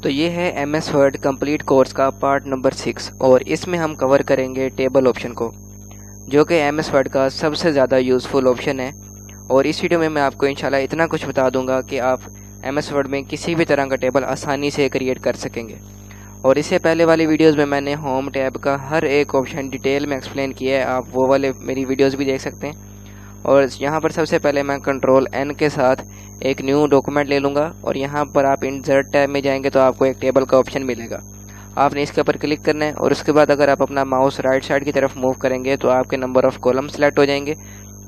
तो ये है MS वर्ड कंप्लीट कोर्स का पार्ट नंबर 6 और इसमें हम कवर करेंगे टेबल ऑप्शन को, जो कि MS वर्ड का सबसे ज़्यादा यूज़फुल ऑप्शन है। और इस वीडियो में मैं आपको इंशाल्लाह इतना कुछ बता दूंगा कि आप MS वर्ड में किसी भी तरह का टेबल आसानी से क्रिएट कर सकेंगे। और इससे पहले वाली वीडियोस में मैंने होम टैब का हर एक ऑप्शन डिटेल में एक्सप्लेन किया है, आप वो वाले मेरी वीडियोस भी देख सकते हैं। और यहाँ पर सबसे पहले मैं कंट्रोल N के साथ एक न्यू डॉक्यूमेंट ले लूँगा और यहाँ पर आप इंसर्ट टैब में जाएंगे तो आपको एक टेबल का ऑप्शन मिलेगा। आपने इसके ऊपर क्लिक करना है और उसके बाद अगर आप अपना माउस राइट साइड की तरफ मूव करेंगे तो आपके नंबर ऑफ़ कॉलम सेलेक्ट हो जाएंगे,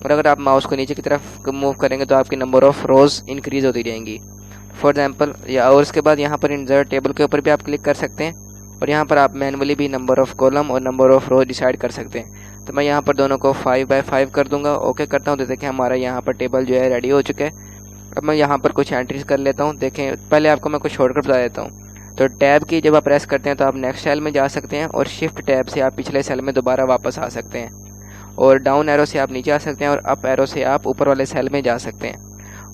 और अगर आप माउस को नीचे की तरफ मूव करेंगे तो आपकी नंबर ऑफ़ रोज़ इंक्रीज़ होती जाएंगी फॉर एग्जाम्पल। या और उसके बाद यहाँ पर इंसर्ट टेबल के ऊपर भी आप क्लिक कर सकते हैं और यहाँ पर आप मैनुअली भी नंबर ऑफ़ कॉलम और नंबर ऑफ़ रो डिसाइड कर सकते हैं। तो मैं यहाँ पर दोनों को 5 बाय 5 कर दूंगा, ओके करता हूँ। तो देखें हमारा यहाँ पर टेबल जो है रेडी हो चुका है। अब मैं यहाँ पर कुछ एंट्रीज कर लेता हूँ। देखें पहले आपको मैं कुछ शॉर्टकट बता देता हूँ। तो टैब की जब आप प्रेस करते हैं तो आप नेक्स्ट सेल में जा सकते हैं और शिफ्ट टैब से आप पिछले सेल में दोबारा वापस आ सकते हैं, और डाउन एरो से आप नीचे आ सकते हैं और अप एरो से आप ऊपर वाले सेल में जा सकते हैं।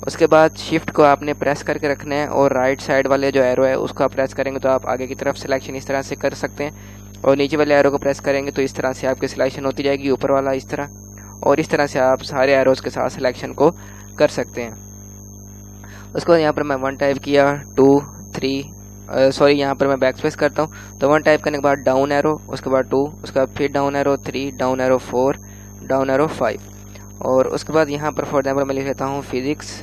उसके बाद शिफ्ट को आपने प्रेस करके रखना है और राइट साइड वाले जो एरो है उसको आप प्रेस करेंगे तो आप आगे की तरफ सिलेक्शन इस तरह से कर सकते हैं, और नीचे वाले एरो को प्रेस करेंगे तो इस तरह से आपकी सिलेक्शन होती जाएगी, ऊपर वाला इस तरह, और इस तरह से आप सारे एरोज़ के साथ सिलेक्शन को कर सकते हैं। उसके बाद यहाँ पर मैं 1 टाइप किया, 2 3 सॉरी यहाँ पर मैं बैक स्पेस करता हूँ। तो 1 टाइप करने के बाद डाउन एरो, उसके बाद 2, उसके बाद फिर down arrow 3, down arrow 4, down arrow 5, और उसके बाद यहाँ पर फॉर एग्जाम्पल मैं लिख लेता हूँ फिज़िक्स।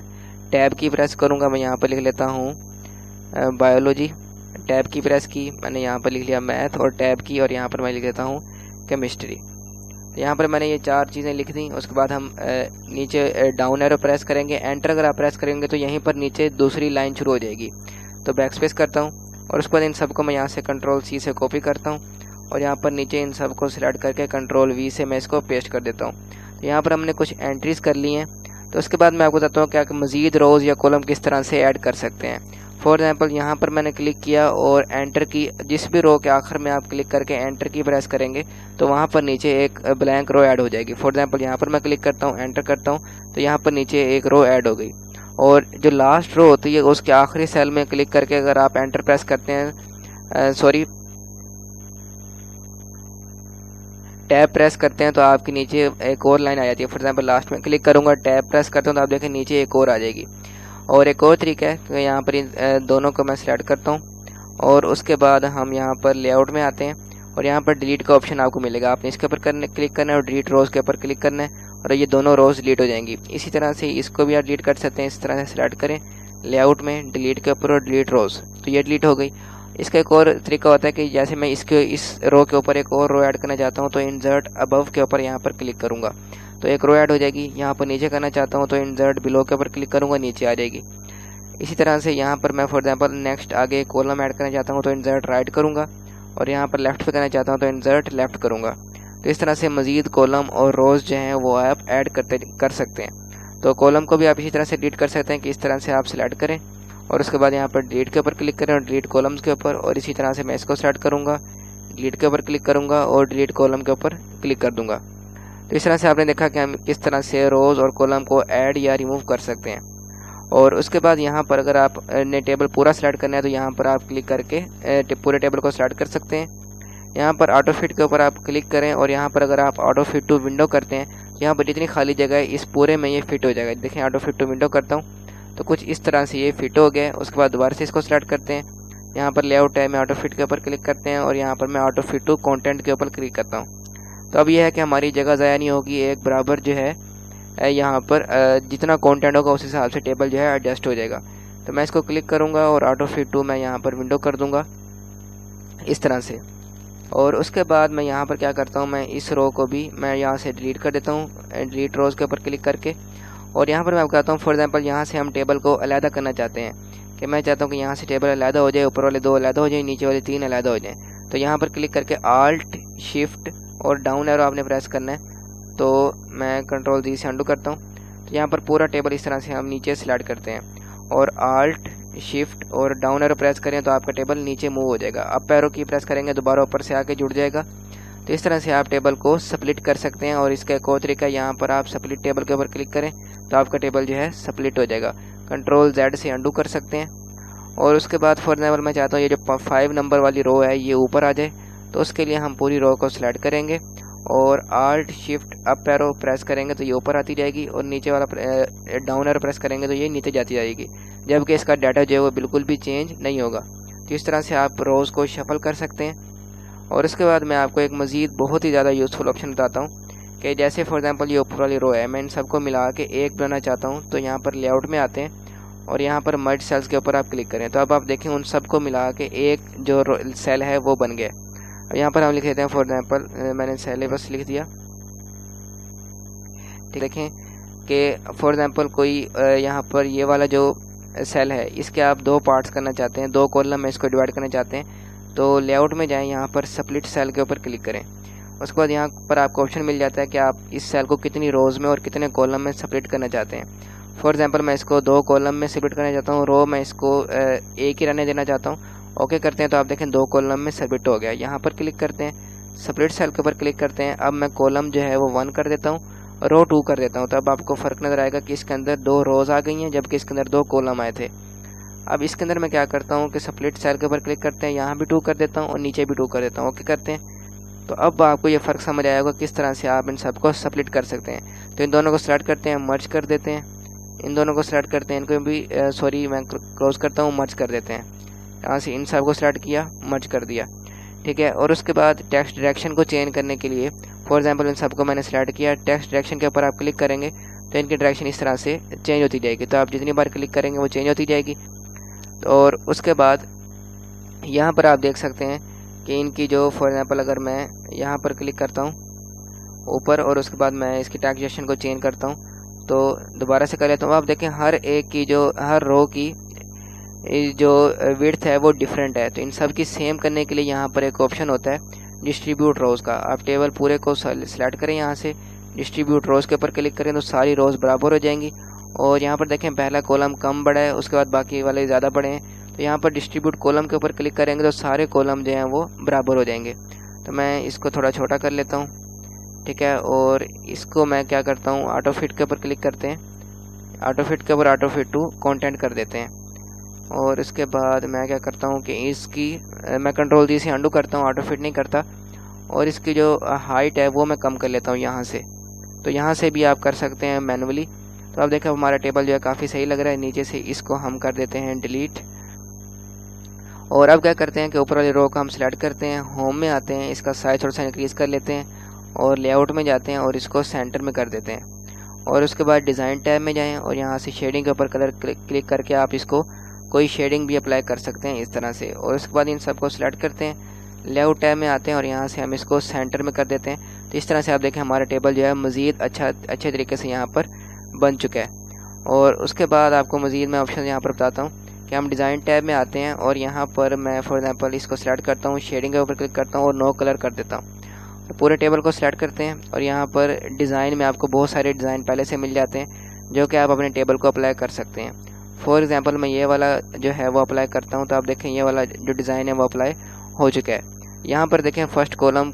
टैब की प्रेस करूँगा, मैं यहाँ पर लिख लेता हूँ बायोलॉजी। टैब की प्रेस की, मैंने यहाँ पर लिख लिया मैथ, और टैब की और यहाँ पर मैं लिख लेता हूँ केमिस्ट्री। तो यहाँ पर मैंने ये 4 चीज़ें लिख दी। उसके बाद हम नीचे डाउन एरो प्रेस करेंगे, एंटर अगर आप प्रेस करेंगे तो यहीं पर नीचे दूसरी लाइन शुरू हो जाएगी। तो बैक स्पेस करता हूँ और उसके बाद इन सबको मैं यहाँ से कंट्रोल C से कॉपी करता हूँ और यहाँ पर नीचे इन सबको सिलेक्ट करके कंट्रोल V से मैं इसको पेस्ट कर देता हूँ। तो यहाँ पर हमने कुछ एंट्रीज़ कर ली हैं। तो उसके बाद मैं आपको बताता हूँ क्या मज़ीद रोज़ या कॉलम किस तरह से ऐड कर सकते हैं। फॉर एग्जाम्पल यहाँ पर मैंने क्लिक किया और एंटर की, जिस भी रो के आखिर में आप क्लिक करके एंटर की प्रेस करेंगे तो वहाँ पर नीचे एक ब्लैंक रो ऐड हो जाएगी। फॉर एग्जाम्पल यहाँ पर मैं क्लिक करता हूँ, एंटर करता हूँ तो यहाँ पर नीचे एक रो ऐड हो गई, और जो लास्ट रो होती है उसके आखिरी सेल में क्लिक करके अगर आप एंटर प्रेस करते हैं टैब प्रेस करते हैं तो आपके नीचे एक और लाइन आ जाती है। फॉर एग्जाम्पल लास्ट में क्लिक करूँगा, टैब प्रेस करता हूँ तो आप देखें नीचे एक और आ जाएगी। और एक और तरीका है कि यहाँ पर इन दोनों को मैं सिलेक्ट करता हूँ और उसके बाद हम यहाँ पर लेआउट में आते हैं और यहाँ पर डिलीट का ऑप्शन आपको मिलेगा। आपने इसके ऊपर क्लिक करना है और डिलीट रोज़ के ऊपर क्लिक करना है और ये दोनों रोज़ डिलीट हो जाएंगी। इसी तरह से इसको भी आप डिलीट कर सकते हैं। इस तरह से सिलेक्ट करें लेआउट में, डिलीट के ऊपर और डिलीट रोज़, तो ये डिलीट हो गई। इसका एक और तरीका होता है कि जैसे मैं इस रो के ऊपर एक और रो ऐड करना चाहता हूँ तो इंसर्ट अबव के ऊपर यहाँ पर क्लिक करूँगा तो एक रो ऐड हो जाएगी। यहाँ पर नीचे करना चाहता हूँ तो इंसर्ट बिलो के ऊपर क्लिक करूँगा, नीचे आ जाएगी। इसी तरह से यहाँ पर मैं फॉर एग्जांपल नेक्स्ट आगे कॉलम ऐड करना चाहता हूँ तो इंसर्ट राइट करूँगा, और यहाँ पर लेफ़्ट पे करना चाहता हूँ तो इंसर्ट लेफ़्ट करूँगा। तो इस तरह से मज़ीद कॉलम और रोज़ जो हैं वो आप ऐड कर सकते हैं। तो कॉलम को भी आप इसी तरह से डिलीट कर सकते हैं कि इस तरह से आप सिलेक्ट करें और उसके बाद यहाँ पर डिलीट के ऊपर क्लिक करें और डिलीट कॉलम्स के ऊपर, और इसी तरह से मैं इसको सेलेक्ट करूँगा, डिलीट के ऊपर क्लिक करूँगा और डिलीट कॉलम के ऊपर क्लिक कर दूँगा। तो इस तरह से आपने देखा कि हम किस तरह से रोज़ और कॉलम को ऐड या रिमूव कर सकते हैं। और उसके बाद यहाँ पर अगर आप ने टेबल पूरा सेलेक्ट करना है तो यहाँ पर आप क्लिक करके पूरे टेबल को सेलेक्ट कर सकते हैं। यहाँ पर ऑटो फिट के ऊपर आप क्लिक करें और यहाँ पर अगर आप ऑटो फिट टू विंडो करते हैं तो यहाँ पर जितनी खाली जगह है इस पूरे में ये फिट हो जाएगा। देखें ऑटो फिट टू विंडो करता हूँ तो कुछ इस तरह से ये फिट हो गया। उसके बाद दोबारा से इसको सेलेक्ट करते हैं, यहाँ पर लेआउट है, मैं ऑटो फिट के ऊपर क्लिक करते हैं और यहाँ पर मैं ऑटो फिट टू कंटेंट के ऊपर क्लिक करता हूँ। तो अब यह है कि हमारी जगह ज़ाया नहीं होगी, एक बराबर जो है यहाँ पर जितना कंटेंट होगा उस हिसाब से टेबल जो है एडजस्ट हो जाएगा। तो मैं इसको क्लिक करूँगा और ऑटो फिट टू मैं यहाँ पर विंडो कर दूँगा इस तरह से। और उसके बाद मैं यहाँ पर क्या करता हूँ, मैं इस रो को भी मैं यहाँ से डिलीट कर देता हूँ, डिलीट रोज़ के ऊपर क्लिक करके। और यहाँ पर मैं आपको कहता हूँ फॉर एग्जांपल यहाँ से हम टेबल को अलहदा करना चाहते हैं कि मैं चाहता हूँ कि यहाँ से टेबल अलहदा हो जाए, ऊपर वाले 2 अलहदा हो जाए, नीचे वाले 3 अलहदा हो जाए। तो यहाँ पर क्लिक करके आल्ट शिफ्ट और डाउन एरो आपने प्रेस करना है। तो मैं कंट्रोल D से अंडू करता हूँ तो यहाँ पर पूरा टेबल इस तरह से हम नीचे सिलेक्ट करते हैं और आल्ट शिफ्ट और डाउन एरो प्रेस करें तो आपका टेबल नीचे मूव हो जाएगा। अप एरो की प्रेस करेंगे दोबारा ऊपर से आके जुड़ जाएगा। तो इस तरह से आप टेबल को स्प्लिट कर सकते हैं। और इसका एक और तरीका, यहाँ पर आप स्प्लिट टेबल के ऊपर क्लिक करें तो आपका टेबल जो है स्प्लिट हो जाएगा। कंट्रोल Z से अंडू कर सकते हैं और उसके बाद फॉर एग्जाम्पल मैं चाहता हूँ ये जो 5 नंबर वाली रो है ये ऊपर आ जाए, तो उसके लिए हम पूरी रो को सिलेक्ट करेंगे और Alt Shift up arrow press करेंगे तो ये ऊपर आती जाएगी, और नीचे वाला डाउन एरो प्रेस करेंगे तो ये नीचे जाती जाएगी, जबकि इसका डाटा जो है वो बिल्कुल भी चेंज नहीं होगा। तो इस तरह से आप रोज़ को शफल कर सकते हैं। और इसके बाद मैं आपको एक मज़ीद बहुत ही ज़्यादा यूज़फुल ऑप्शन बताता हूँ कि जैसे फॉर एग्जांपल ये ऊपर वाली रो है, मैं इन सबको मिला के एक बनाना चाहता हूँ, तो यहाँ पर लेआउट में आते हैं और यहाँ पर मर्ज सेल्स के ऊपर आप क्लिक करें, तो अब आप देखें उन सबको मिला के एक जो सेल है वो बन गया। अब यहाँ पर हम लिख देते हैं फॉर एग्जांपल मैंने सिलेबस लिख दिया, ठीक, देखें कि फॉर एग्जांपल कोई यहाँ पर ये वाला जो सेल है इसके आप 2 पार्ट्स करना चाहते हैं, 2 कॉलम में इसको डिवाइड करना चाहते हैं, तो लेआउट में जाएं, यहाँ पर स्प्लिट सेल के ऊपर क्लिक करें। उसके बाद यहाँ पर आपको ऑप्शन मिल जाता है कि आप इस सेल को कितनी रोज़ में और कितने कॉलम में स्प्लिट करना चाहते हैं। फॉर एग्जांपल मैं इसको 2 कॉलम में स्प्लिट करना चाहता हूँ, रो मैं इसको एक ही रहने देना चाहता हूँ। ओके करते हैं तो आप देखें 2 कॉलम में स्प्लिट हो गया। यहाँ पर क्लिक करते हैं, स्प्लिट सेल के ऊपर क्लिक करते हैं। अब मैं कॉलम जो है वो 1 कर देता हूँ, रो 2 कर देता हूँ, तो अब आपको फ़र्क नज़र आएगा कि इसके अंदर 2 रोज़ आ गई हैं जबकि इसके अंदर 2 कॉलम आए थे। अब इसके अंदर मैं क्या करता हूँ कि स्प्लिट सेल के ऊपर क्लिक करते हैं, यहाँ भी 2 कर देता हूँ और नीचे भी 2 कर देता हूँ। ओके करते हैं तो अब आपको ये फ़र्क समझ आएगा किस तरह से आप इन सबको स्प्लिट कर सकते हैं। तो इन दोनों को सेलेक्ट करते हैं, मर्ज कर देते हैं, इन दोनों को सेलेक्ट करते हैं, इनको भी सॉरी मैं क्लोज करता हूँ, मर्ज कर देते हैं। यहाँ से इन सब को सेलेक्ट किया, मर्ज कर दिया, ठीक है। और उसके बाद टेक्स्ट डायरेक्शन को चेंज करने के लिए फॉर एग्जांपल इन सबको मैंने सेलेक्ट किया, टेक्स्ट डायरेक्शन के ऊपर आप क्लिक करेंगे तो इनकी डायरेक्शन इस तरह से चेंज होती जाएगी, तो आप जितनी बार क्लिक करेंगे वो चेंज होती जाएगी। और उसके बाद यहाँ पर आप देख सकते हैं कि इनकी जो फॉर एग्जांपल अगर मैं यहाँ पर क्लिक करता हूँ ऊपर और उसके बाद मैं इसकी टेक्स्ट डायरेक्शन को चेंज करता हूँ, तो दोबारा से कर लेता हूँ। आप देखें हर एक की जो हर रो की जो विड्थ है वो डिफरेंट है, तो इन सब की सेम करने के लिए यहाँ पर एक ऑप्शन होता है डिस्ट्रीब्यूट रोज़ का। आप टेबल पूरे को सेलेक्ट करें, यहाँ से डिस्ट्रीब्यूट रोज़ के ऊपर क्लिक करें तो सारी रोज़ बराबर हो जाएंगी। और यहाँ पर देखें पहला कॉलम कम बड़ा है, उसके बाद बाकी वाले ज़्यादा बड़े हैं, तो यहाँ पर डिस्ट्रीब्यूट कॉलम के ऊपर क्लिक करेंगे तो सारे कॉलम जो हैं वो बराबर हो जाएंगे। तो मैं इसको थोड़ा छोटा कर लेता हूँ, ठीक है। और इसको मैं क्या करता हूँ, ऑटो फिट के ऊपर क्लिक करते हैं, ऑटो फिट के ऊपर ऑटो फिट टू कंटेंट कर देते हैं। और इसके बाद मैं क्या करता हूँ कि इसकी मैं कंट्रोल दी से अंडू करता हूँ, ऑटो फिट नहीं करता, और इसकी जो हाइट है वो मैं कम कर लेता हूँ यहाँ से। तो यहाँ से भी आप कर सकते हैं मैनुअली। तो आप देखें हमारा टेबल जो है काफ़ी सही लग रहा है। नीचे से इसको हम कर देते हैं डिलीट। और अब क्या करते हैं कि ऊपर वाली रो को हम सिलेक्ट करते हैं, होम में आते हैं, इसका साइज थोड़ा सा इंक्रीज़ कर लेते हैं और लेआउट में जाते हैं और इसको सेंटर में कर देते हैं। और उसके बाद डिज़ाइन टैब में जाएं और यहाँ से शेडिंग के ऊपर कलर क्लिक करके आप इसको कोई शेडिंग भी अप्लाई कर सकते हैं इस तरह से। और उसके बाद इन सबको सिलेक्ट करते हैं, लेआउट टैब में आते हैं और यहाँ से हम इसको सेंटर में कर देते हैं। तो इस तरह से आप देखें हमारा टेबल जो है मज़ीद अच्छे तरीके से यहाँ पर बन चुका है। और उसके बाद आपको मज़ीद मैं ऑप्शन यहाँ पर बताता हूँ कि हम डिज़ाइन टैब में आते हैं और यहाँ पर मैं फॉर एग्जांपल इसको सिलेक्ट करता हूँ, शेडिंग के ऊपर क्लिक करता हूँ और नो कलर कर देता हूँ। तो पूरे टेबल को सिलेक्ट करते हैं और यहाँ पर डिज़ाइन में आपको बहुत सारे डिज़ाइन पहले से मिल जाते हैं जो कि आप अपने टेबल को अप्लाई कर सकते हैं। फॉर एग्जांपल मैं ये वाला जो है वो अप्लाई करता हूँ, तो आप देखें ये वाला जो डिज़ाइन है वो अप्लाई हो चुका है। यहाँ पर देखें फर्स्ट कॉलम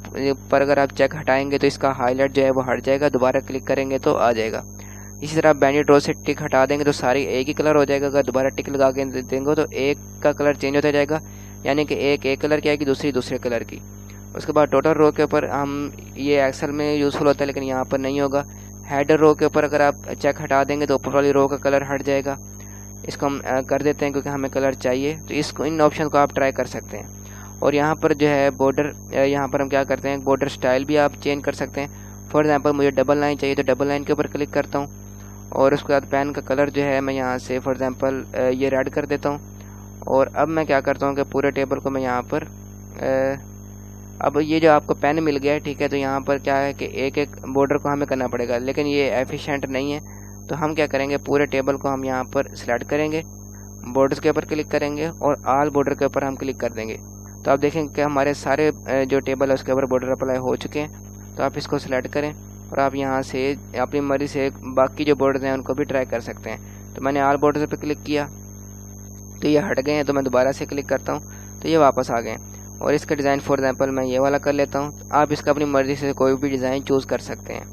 पर अगर आप चेक हटाएंगे तो इसका हाईलाइट जो है वो हट जाएगा, दोबारा क्लिक करेंगे तो आ जाएगा। इसी तरह बैंडेड रो से टिक हटा देंगे तो सारी एक ही कलर हो जाएगा। अगर दोबारा टिक लगा के देंगे तो एक का कलर चेंज होता जाएगा, यानी कि एक कलर की आएगी, दूसरी दूसरे कलर की। उसके बाद टोटल रो के ऊपर हम ये एक्सेल में यूज़फुल होता है लेकिन यहाँ पर नहीं होगा। हेडर रो के ऊपर अगर आप चेक हटा देंगे तो ऊपर वाली रो का कलर हट जाएगा। इसको हम कर देते हैं क्योंकि हमें कलर चाहिए, तो इसको इन ऑप्शन को आप ट्राई कर सकते हैं। और यहाँ पर जो है बॉर्डर, यहाँ पर हम क्या करते हैं बॉर्डर स्टाइल भी आप चेंज कर सकते हैं। फॉर एग्जांपल मुझे डबल लाइन चाहिए तो डबल लाइन के ऊपर क्लिक करता हूँ और उसके बाद पेन का कलर जो है मैं यहाँ से फॉर एग्जांपल ये रेड कर देता हूँ। और अब मैं क्या करता हूँ कि पूरे टेबल को मैं यहाँ पर अब ये जो आपको पेन मिल गया है, ठीक है, तो यहाँ पर क्या है कि एक एक बॉर्डर को हमें करना पड़ेगा, लेकिन ये एफिशिएंट नहीं है। तो हम क्या करेंगे पूरे टेबल को हम यहाँ पर सिलेक्ट करेंगे, बॉर्डर्स के ऊपर क्लिक करेंगे और ऑल बॉर्डर के ऊपर हम क्लिक कर देंगे। तो आप देखेंगे कि हमारे सारे जो टेबल है उसके ऊपर बॉर्डर अप्लाई हो चुके हैं। तो आप इसको सिलेक्ट करें और आप यहाँ से अपनी मर्जी से बाकी जो बॉर्डर्स हैं उनको भी ट्राई कर सकते हैं। तो मैंने ऑल बॉर्डर्स पर क्लिक किया तो ये हट गए हैं, तो मैं दोबारा से क्लिक करता हूँ तो ये वापस आ गए। और इसका डिज़ाइन फॉर एग्जांपल मैं ये वाला कर लेता हूँ। आप इसका अपनी मर्ज़ी से कोई भी डिज़ाइन चूज़ कर सकते हैं।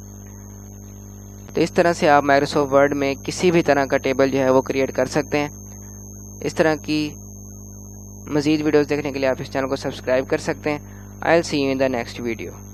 तो इस तरह से आप माइक्रोसॉफ्ट वर्ड में किसी भी तरह का टेबल जो है वो क्रिएट कर सकते हैं। इस तरह की मज़ीद वीडियोज़ देखने के लिए आप इस चैनल को सब्सक्राइब कर सकते हैं। I will see you in the next video.